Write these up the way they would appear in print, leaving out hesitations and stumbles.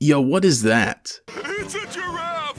Yo, what is that? It's a giraffe!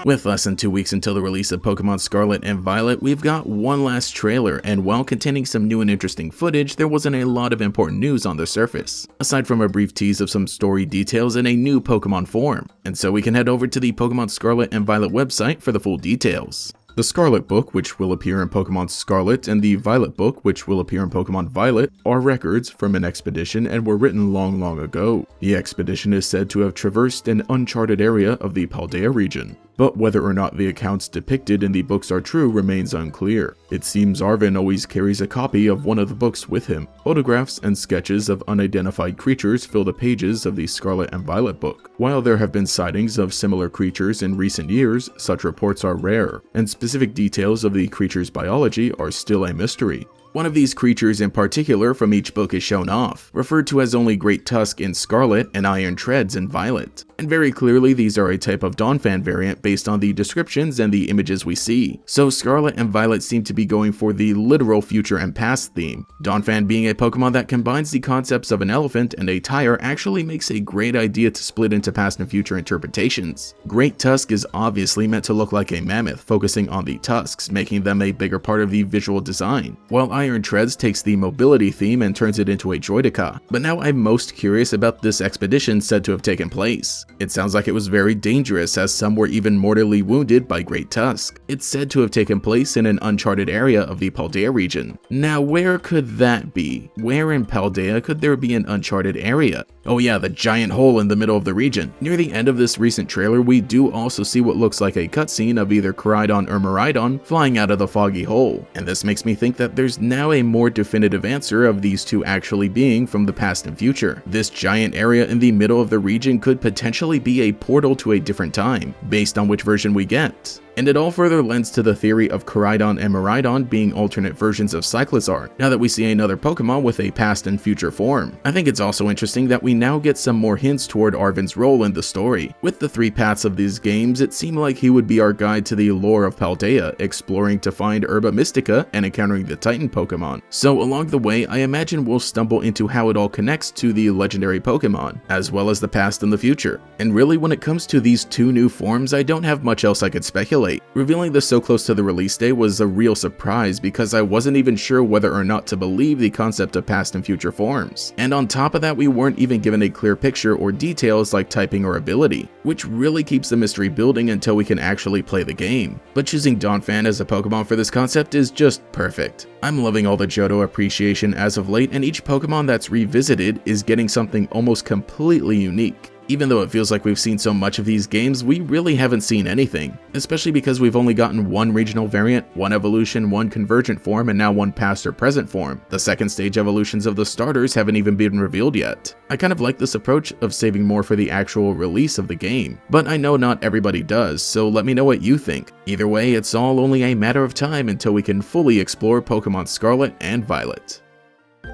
With less than 2 weeks until the release of Pokemon Scarlet and Violet, we've got one last trailer, and while containing some new and interesting footage, there wasn't a lot of important news on the surface, aside from a brief tease of some story details and a new Pokemon form. And so we can head over to the Pokemon Scarlet and Violet website for the full details. The Scarlet book, which will appear in Pokemon Scarlet, and the Violet book, which will appear in Pokemon Violet, are records from an expedition and were written long ago. The expedition is said to have traversed an uncharted area of the Paldea region, but whether or not the accounts depicted in the books are true remains unclear. It seems Arven always carries a copy of one of the books with him. Photographs and sketches of unidentified creatures fill the pages of the Scarlet and Violet book. While there have been sightings of similar creatures in recent years, such reports are rare, and specific details of the creature's biology are still a mystery. One of these creatures in particular from each book is shown off, referred to as only Great Tusk in Scarlet and Iron Treads in Violet. And very clearly these are a type of Donphan variant based on the descriptions and the images we see. So Scarlet and Violet seem to be going for the literal future and past theme. Donphan being a Pokemon that combines the concepts of an elephant and a tire actually makes a great idea to split into past and future interpretations. Great Tusk is obviously meant to look like a mammoth, focusing on the tusks, making them a bigger part of the visual design, while Iron Treads takes the mobility theme and turns it into a Droideka. But now I'm most curious about this expedition said to have taken place. It sounds like it was very dangerous, as some were even mortally wounded by Great Tusk. It's said to have taken place in an uncharted area of the Paldea region. Now where could that be? Where in Paldea could there be an uncharted area? Oh yeah, the giant hole in the middle of the region. Near the end of this recent trailer, we do also see what looks like a cutscene of either Koraidon or Miraidon flying out of the foggy hole. And this makes me think that there's now a more definitive answer of these two actually being from the past and future. This giant area in the middle of the region could potentially be a portal to a different time, based on which version we get. And it all further lends to the theory of Koraidon and Miraidon being alternate versions of Cyclizar, now that we see another Pokemon with a past and future form. I think it's also interesting that we now get some more hints toward Arven's role in the story. With the three paths of these games, it seemed like he would be our guide to the lore of Paldea, exploring to find Herba Mystica and encountering the Titan Pokemon. So along the way, I imagine we'll stumble into how it all connects to the legendary Pokemon, as well as the past and the future. And really, when it comes to these two new forms, I don't have much else I could speculate. Revealing this so close to the release day was a real surprise because I wasn't even sure whether or not to believe the concept of past and future forms. And on top of that, we weren't even given a clear picture or details like typing or ability, which really keeps the mystery building until we can actually play the game. But choosing Donphan as a Pokemon for this concept is just perfect. I'm loving all the Johto appreciation as of late, and each Pokemon that's revisited is getting something almost completely unique. Even though it feels like we've seen so much of these games, we really haven't seen anything, especially because we've only gotten one regional variant, one evolution, one convergent form, and now one past or present form. The second stage evolutions of the starters haven't even been revealed yet. I kind of like this approach of saving more for the actual release of the game, but I know not everybody does, so let me know what you think. Either way, it's all only a matter of time until we can fully explore Pokemon Scarlet and Violet.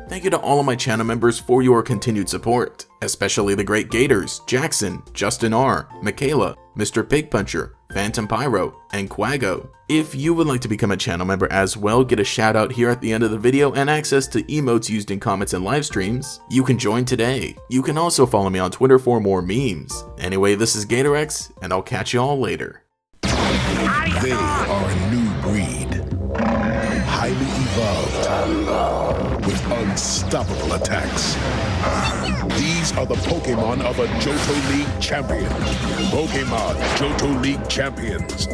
Thank you to all of my channel members for your continued support, especially the great Gators, Jackson, Justin R, Michaela, Mr. Pig Puncher, Phantom Pyro, and Quago. If you would like to become a channel member as well, get a shout out here at the end of the video and access to emotes used in comments and live streams, you can join today. You can also follow me on Twitter for more memes. Anyway, this is GatorX, and I'll catch you all later. They are a new breed, highly evolved, with unstoppable attacks. These are the Pokemon of a Johto League champion. Pokemon Johto League champions.